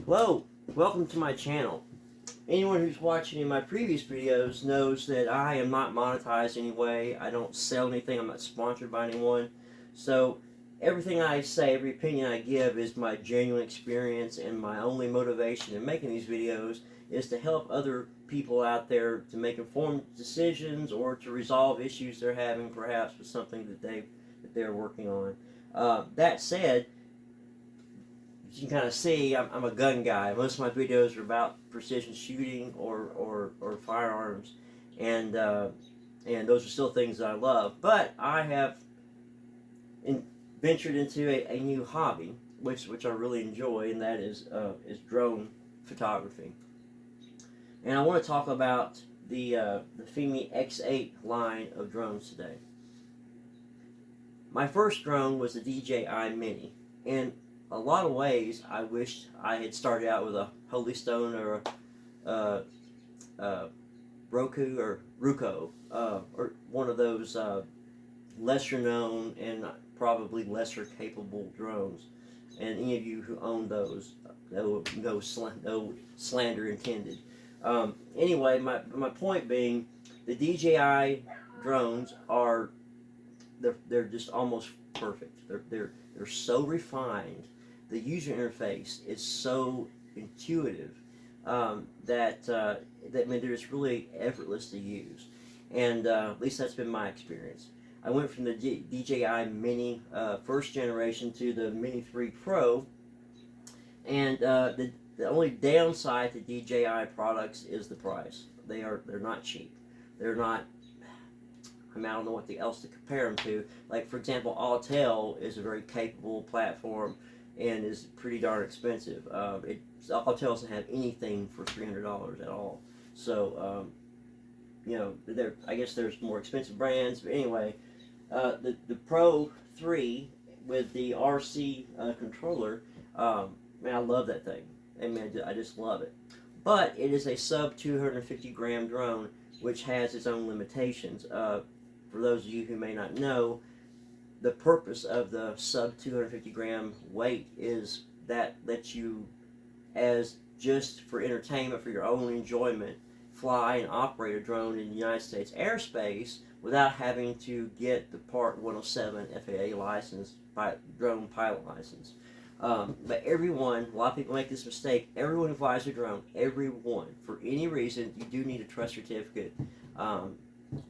Hello, welcome to my channel. Anyone who's watched any of my previous videos knows that I am not monetized anyway. I don't sell anything. I'm not sponsored by anyone. So everything I say, every opinion I give is my genuine experience, and my only motivation in making these videos is to help other people out there to make informed decisions or to resolve issues they're having perhaps with something that they're working on. That said, as you can kind of see, I'm a gun guy. Most of my videos are about precision shooting or firearms, and those are still things that I love. But I have ventured into a new hobby, which I really enjoy, and that is drone photography. And I want to talk about the FIMI X8 line of drones today. My first drone was the DJI Mini, and a lot of ways, I wished I had started out with a Holy Stone or a Roku or Ruko, or one of those lesser known and probably lesser capable drones. And any of you who own those, no slander intended. Anyway, my point being, the DJI drones are they're just almost perfect. They're so refined. The user interface is so intuitive that they're just really effortless to use, and at least that's been my experience. I went from the DJI Mini first generation to the Mini 3 Pro, and the only downside to DJI products is the price. They're not cheap. They're not. I don't know what else to compare them to. Like, for example, Autel is a very capable platform and is pretty darn expensive. Autel doesn't have anything for $300 at all. So, I guess there's more expensive brands. But anyway, the Pro 3 with the RC controller, man, I love that thing. I just love it. But it is a sub 250 gram drone, which has its own limitations. For those of you who may not know, the purpose of the sub 250 gram weight is that lets you, as just for entertainment, for your own enjoyment, fly and operate a drone in the United States airspace without having to get the Part 107 FAA license, drone pilot license. But everyone, a lot of people make this mistake, everyone who flies a drone, everyone, for any reason, you do need a trust certificate.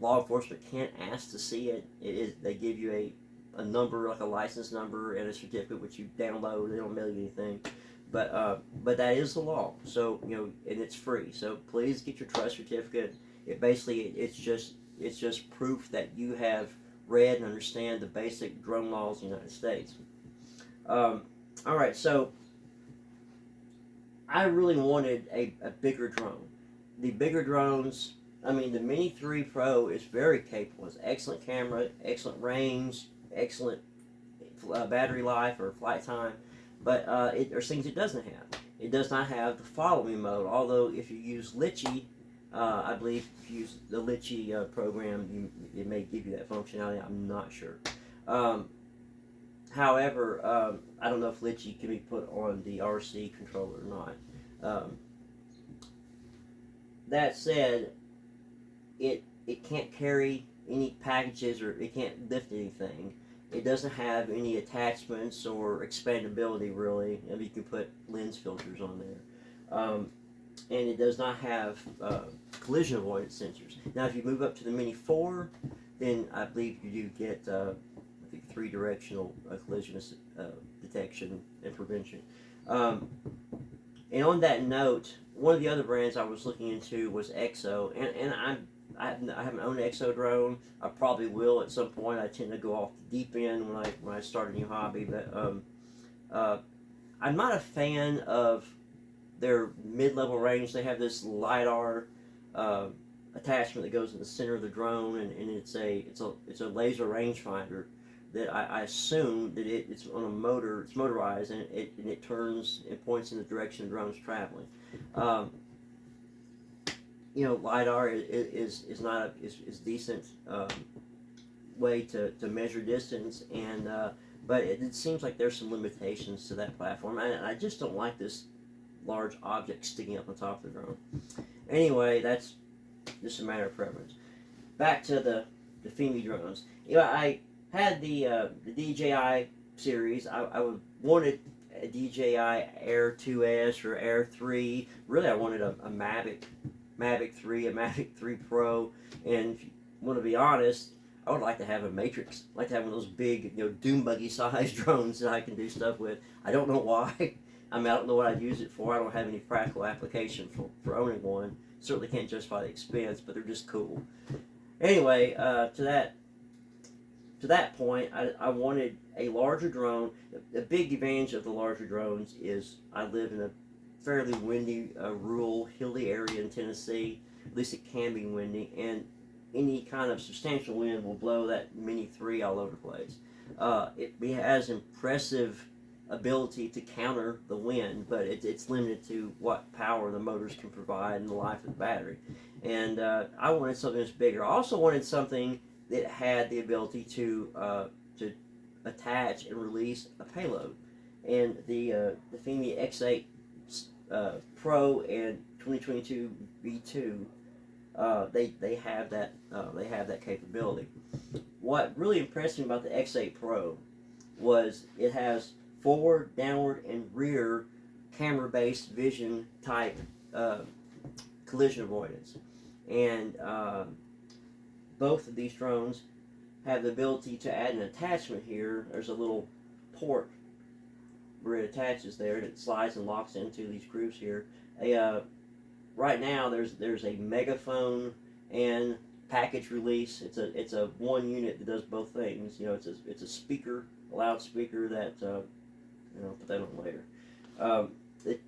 Law enforcement can't ask to see it. They give you a number, like a license number, and a certificate which you download. They don't mail you anything, but that is the law. So and it's free. So please get your trust certificate. It's just proof that you have read and understand the basic drone laws in the United States. All right, so I really wanted a bigger drone. The bigger drones. The Mini 3 Pro is very capable. It's excellent camera, excellent range, excellent battery life or flight time, but there's things it doesn't have. It does not have the follow me mode, although if you use Litchi, I believe if you use the Litchi program, it may give you that functionality. I'm not sure. However, I don't know if Litchi can be put on the RC controller or not. That said, it can't carry any packages, or it can't lift anything. It doesn't have any attachments or expandability, really. You can put lens filters on there. And it does not have collision avoidance sensors. Now, if you move up to the Mini 4, then I believe you do get, 3-directional collision detection and prevention. And on that note, one of the other brands I was looking into was EXO, and I haven't owned an EXO drone. I probably will at some point. I tend to go off the deep end when I start a new hobby, but I'm not a fan of their mid-level range. They have this LiDAR attachment that goes in the center of the drone, and it's a laser rangefinder that I assume that it's on a motor. It's motorized, and it turns and points in the direction the drone's traveling. LiDAR is decent way to measure distance, but it seems like there's some limitations to that platform. I just don't like this large object sticking up on top of the drone. Anyway, that's just a matter of preference. Back to the FIMI drones. I had the DJI series. I wanted a DJI Air 2S or Air 3. Really, I wanted a Mavic 3, a Mavic 3 Pro, and if you want to be honest, I would like to have a Matrix. I'd like to have one of those big, dune buggy sized drones that I can do stuff with. I don't know why. I don't know what I'd use it for. I don't have any practical application for owning one. Certainly can't justify the expense, but they're just cool. Anyway, to that point, I wanted a larger drone. The big advantage of the larger drones is I live in a fairly windy, rural, hilly area in Tennessee. At least it can be windy, and any kind of substantial wind will blow that Mini 3 all over the place. It has impressive ability to counter the wind, but it's limited to what power the motors can provide and the life of the battery. And I wanted something that's bigger. I also wanted something that had the ability to attach and release a payload. And the FIMI X8 Pro and 2022 V2, they have that capability. What really impressed me about the X8 Pro was it has forward, downward, and rear camera-based vision type collision avoidance. And both of these drones have the ability to add an attachment here. There's a little port where it attaches there, and it slides and locks into these grooves here. Right now, there's a megaphone and package release. It's a one unit that does both things. It's a speaker, a loudspeaker that I'll put that on later.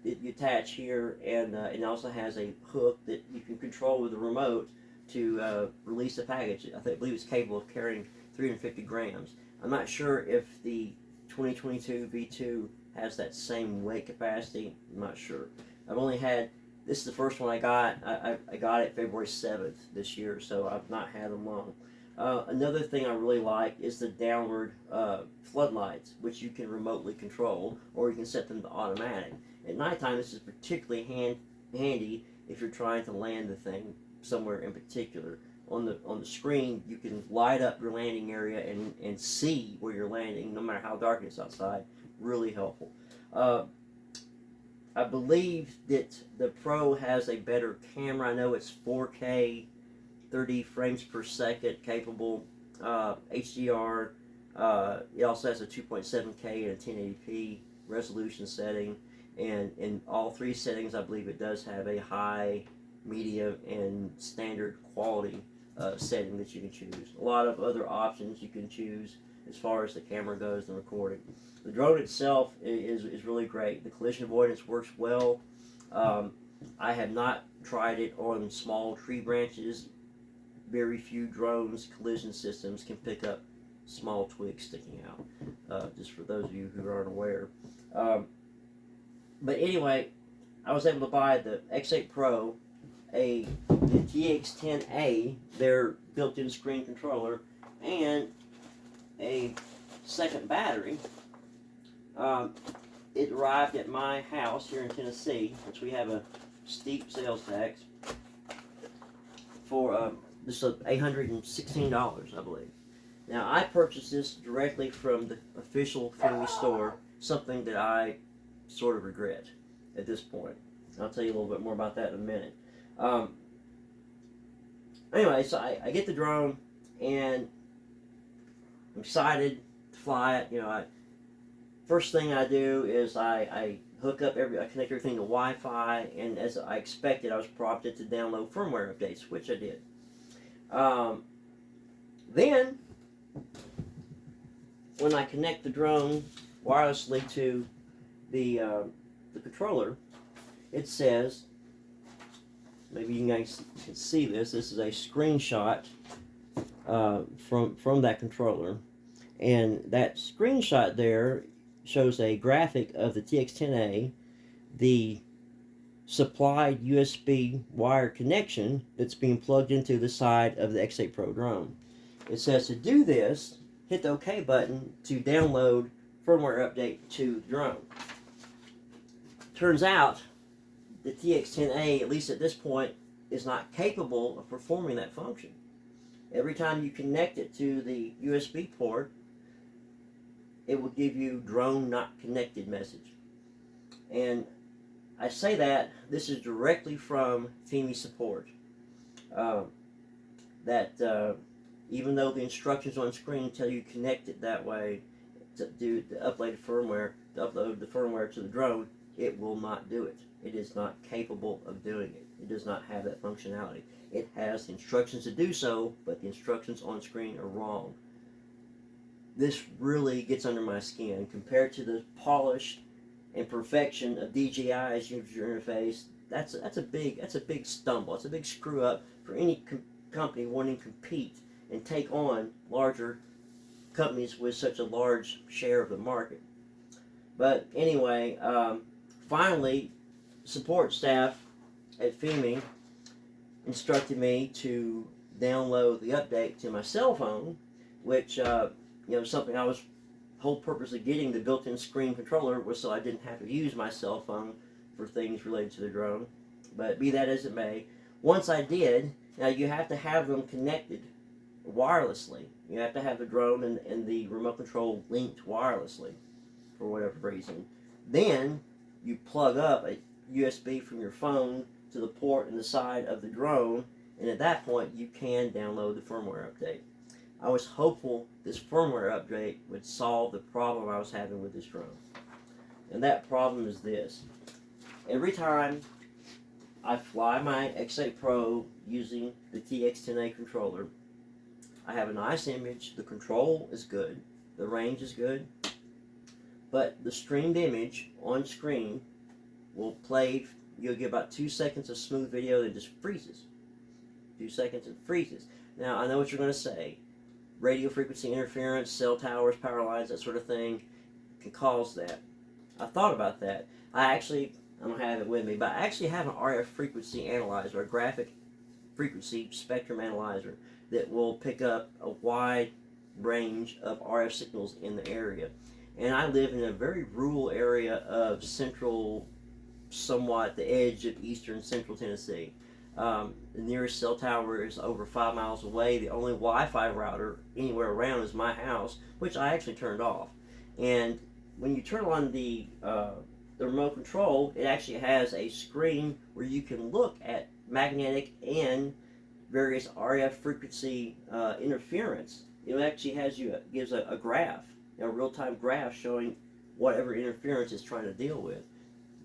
You attach here, and it also has a hook that you can control with a remote to release a package. I believe it's capable of carrying 350 grams. I'm not sure if the 2022 V2 has that same weight capacity. I'm not sure. I've only had, this is the first one I got. I got it February 7th this year, so I've not had them long. Another thing I really like is the downward floodlights, which you can remotely control, or you can set them to automatic. At nighttime, this is particularly handy if you're trying to land the thing somewhere in particular. On the screen, you can light up your landing area and see where you're landing, no matter how dark it's outside. Really helpful. I believe that the Pro has a better camera. I know it's 4K, 30 frames per second capable, HDR. It also has a 2.7K and a 1080p resolution setting. And in all three settings, I believe it does have a high, medium, and standard quality setting that you can choose. A lot of other options you can choose as far as the camera goes and recording. The drone itself is really great. The collision avoidance works well. I have not tried it on small tree branches. Very few drones, collision systems can pick up small twigs sticking out, just for those of you who aren't aware. But anyway, I was able to buy the X8 Pro, the TX10A, their built-in screen controller, and a second battery. It arrived at my house here in Tennessee, which we have a steep sales tax, for just $816, I believe. Now, I purchased this directly from the official FIMI store, something that I sort of regret at this point. I'll tell you a little bit more about that in a minute. Anyway, so I get the drone, and I'm excited to fly it. First thing I do is I hook up I connect everything to Wi-Fi, and as I expected, I was prompted to download firmware updates, which I did. Then, when I connect the drone wirelessly to the controller, it says, maybe you guys can see this. This is a screenshot from that controller, and that screenshot there shows a graphic of the TX10A, the supplied USB wire connection that's being plugged into the side of the X8 Pro drone. It says to do this, hit the OK button to download firmware update to the drone. Turns out the TX10A, at least at this point, is not capable of performing that function. Every time you connect it to the USB port, it will give you drone not connected message. And I say that this is directly from FIMI support. Even though the instructions on screen tell you connect it that way to do the upload the firmware to the drone, it will not do it. It is not capable of doing it. It does not have that functionality. It has the instructions to do so, but the instructions on screen are wrong. This really gets under my skin compared to the polish and perfection of DJI's user interface. That's a big stumble. It's a big screw up for any company wanting to compete and take on larger companies with such a large share of the market. But anyway, finally, support staff at FIMI instructed me to download the update to my cell phone, which something I was whole purpose of getting the built-in screen controller was so I didn't have to use my cell phone for things related to the drone. But be that as it may, once I did, now you have to have them connected wirelessly. You have to have the drone and the remote control linked wirelessly for whatever reason. Then you plug up a USB from your phone to the port in the side of the drone, and at that point you can download the firmware update. I was hopeful this firmware update would solve the problem I was having with this drone. And that problem is this. Every time I fly my X8 Pro using the TX10A controller, I have a nice image, the control is good, the range is good, but the streamed image on screen will play, you'll get about 2 seconds of smooth video that just freezes. 2 seconds and freezes. Now I know what you're going to say. Radio frequency interference, cell towers, power lines, that sort of thing can cause that. I thought about that. I don't have it with me, but I actually have an RF frequency analyzer, a graphic frequency spectrum analyzer that will pick up a wide range of RF signals in the area. And I live in a very rural area of central, somewhat the edge of eastern central Tennessee. The nearest cell tower is over 5 miles away. The only Wi-Fi router anywhere around is my house, which I actually turned off. And when you turn on the remote control, it actually has a screen where you can look at magnetic and various RF frequency interference. It actually gives a graph, a real-time graph showing whatever interference it's trying to deal with.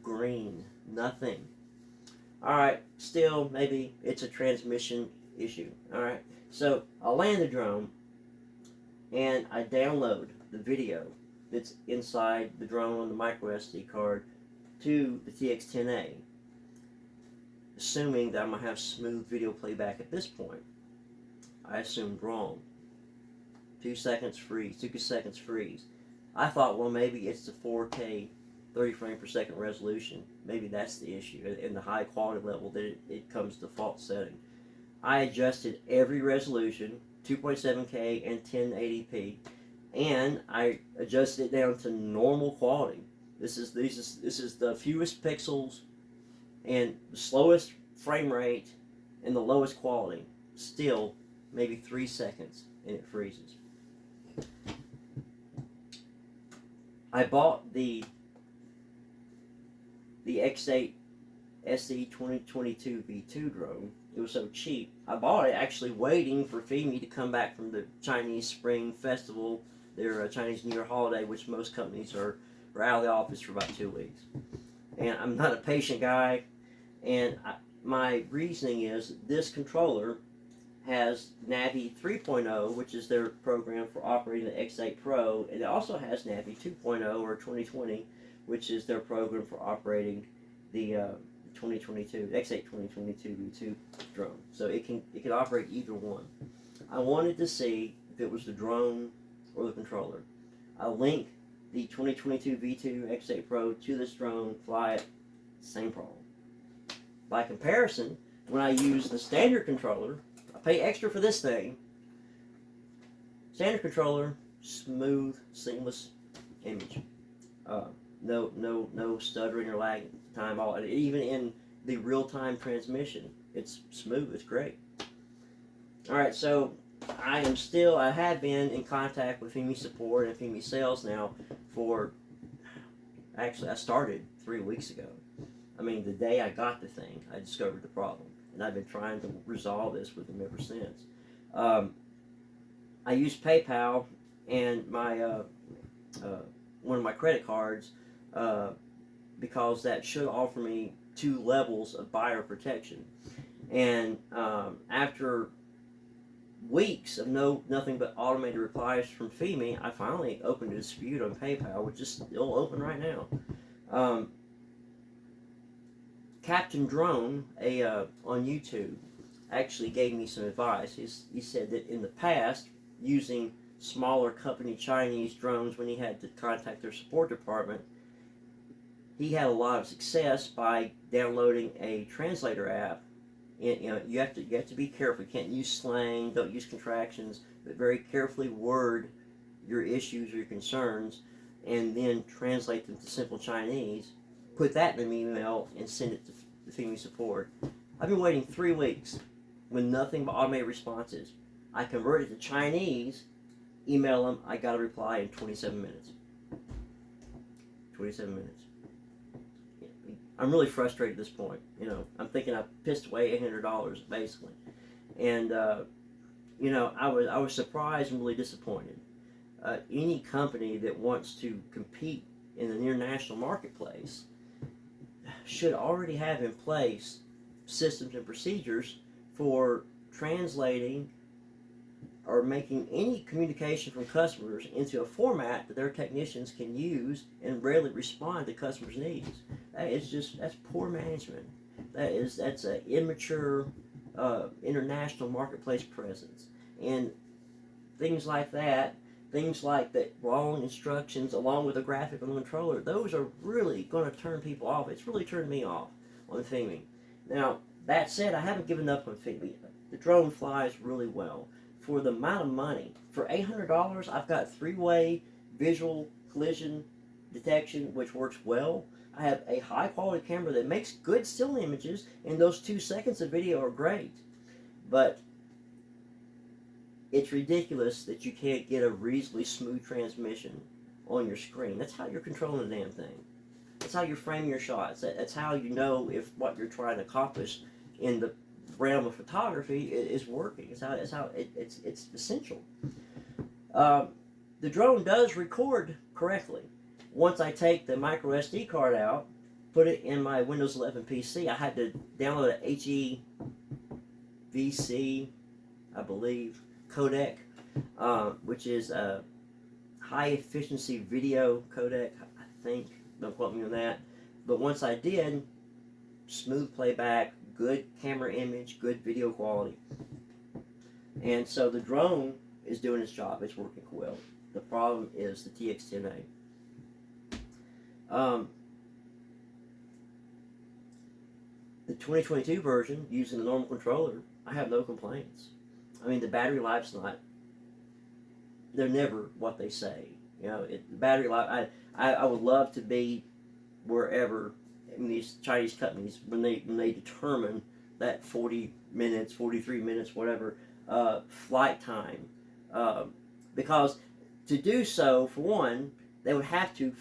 Green, nothing. Alright, still, maybe it's a transmission issue. Alright, so I land the drone and I download the video that's inside the drone on the micro SD card to the TX10A, assuming that I'm going to have smooth video playback at this point. I assumed wrong. 2 seconds freeze, 2 seconds freeze. I thought, well, maybe it's the 4K 30 frame per second resolution. Maybe that's the issue, in the high quality level that it comes default setting. I adjusted every resolution, 2.7K and 1080p, and I adjusted it down to normal quality. This is the fewest pixels and the slowest frame rate and the lowest quality. Still, maybe 3 seconds and it freezes. I bought the X8 SE 2022 V2 drone. It was so cheap. I bought it actually waiting for FIMI to come back from the Chinese Spring Festival, their Chinese New Year holiday, which most companies are out of the office for about 2 weeks. And I'm not a patient guy, and my reasoning is this controller has Navi 3.0, which is their program for operating the X8 Pro, and it also has Navi 2.0 or 2020, which is their program for operating the X8 2022 V2 drone. So it can operate either one. I wanted to see if it was the drone or the controller. I link the 2022 V2 X8 Pro to this drone, fly it, same problem. By comparison, when I use the standard controller, I pay extra for this thing. Standard controller, smooth, seamless image. no stuttering or lag time. Even in the real-time transmission, it's smooth. It's great. All right, so I have been in contact with FIMI support and FIMI sales now for, actually, I started 3 weeks ago. I mean, the day I got the thing, I discovered the problem, and I've been trying to resolve this with them ever since. I use PayPal and my one of my credit cards because that should offer me 2 levels of buyer protection. And after weeks of nothing but automated replies from FIMI, I finally opened a dispute on PayPal, which is still open right now. Captain Drone, on YouTube, actually gave me some advice. He said that in the past, using smaller company Chinese drones when he had to contact their support department, he had a lot of success by downloading a translator app. And, you have to be careful. You can't use slang, don't use contractions, but very carefully word your issues or your concerns, and then translate them to simple Chinese. Put that in an email and send it to FIMI support. I've been waiting 3 weeks with nothing but automated responses. I converted to Chinese, email them, I got a reply in 27 minutes. 27 minutes. I'm really frustrated at this point. I'm thinking I pissed away $800 basically, and I was surprised and really disappointed. Any company that wants to compete in an international marketplace should already have in place systems and procedures for translating or making any communication from customers into a format that their technicians can use and readily respond to customers' needs. That's poor management. That's an immature international marketplace presence. And things like that, things like the wrong instructions along with a graphic on the controller, those are really going to turn people off. It's really turned me off on FIMI. Now, that said, I haven't given up on FIMI. The drone flies really well. For the amount of money, for $800, I've got 3-way visual collision detection, which works well. I have a high-quality camera that makes good still images, and those 2 seconds of video are great. But it's ridiculous that you can't get a reasonably smooth transmission on your screen. That's how you're controlling the damn thing. That's how you're framing your shots. That's how you know if what you're trying to accomplish in the realm of photography is working. It's essential. The drone does record correctly. Once I take the micro SD card out, put it in my Windows 11 PC, I had to download an HEVC, I believe, codec, which is a high efficiency video codec, I think. Don't quote me on that. But once I did, smooth playback, good camera image, good video quality. And so the drone is doing its job. It's working well. The problem is the TX10A. The 2022 version, using the normal controller, I have no complaints. I mean, the battery life's they're never what they say. The battery life, I would love to be wherever in these Chinese companies when they determine that 40 minutes, 43 minutes, whatever, flight time. Because to do so, for one, they would have to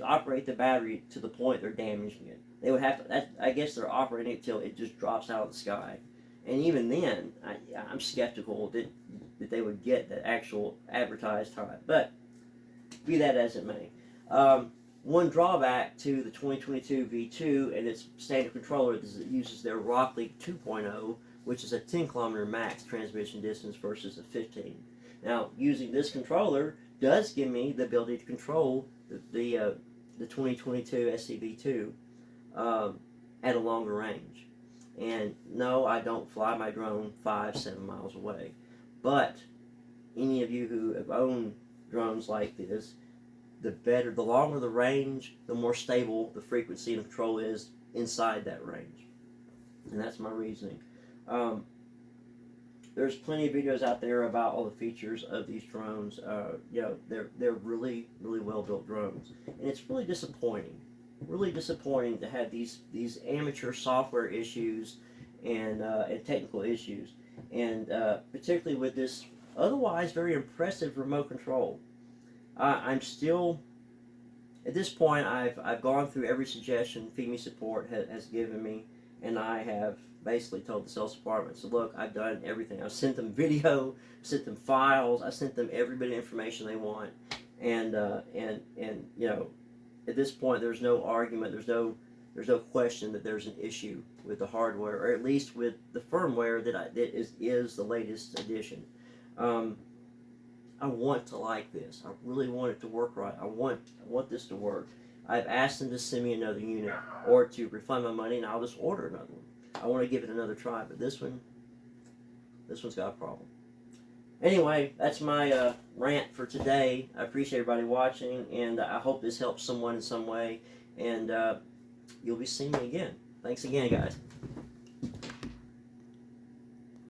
operate the battery to the point they're damaging it. They would have to, I guess they're operating it till it just drops out of the sky. And even then, I'm skeptical that they would get the actual advertised time. But be that as it may. One drawback to the 2022 V2 and its standard controller is it uses their Rockley 2.0, which is a 10 kilometer max transmission distance versus a 15. Now, using this controller does give me the ability to control the 2022 SCV2 at a longer range. And no, I don't fly my drone 5-7 miles away. But any of you who have owned drones like this, the longer the range, the more stable the frequency and control is inside that range. And that's my reasoning. there's plenty of videos out there about all the features of these drones. You know, they're really well built drones, and it's really disappointing. Really disappointing to have these amateur software issues and technical issues, and particularly with this otherwise very impressive remote control. I'm still at this point. I've gone through every suggestion FIMI support has given me, and I have basically told the sales department, so look, I've done everything. I've sent them video, sent them files, I sent them every bit of information they want, and you know, at this point, there's no argument, there's no question that there's an issue with the hardware, or at least with the firmware that is the latest edition. I want to like this. I really want it to work right. I want this to work. I've asked them to send me another unit or to refund my money, and I'll just order another one. I want to give it another try, but this one's got a problem. Anyway, that's my rant for today. I appreciate everybody watching, and I hope this helps someone in some way, and you'll be seeing me again. Thanks again, guys.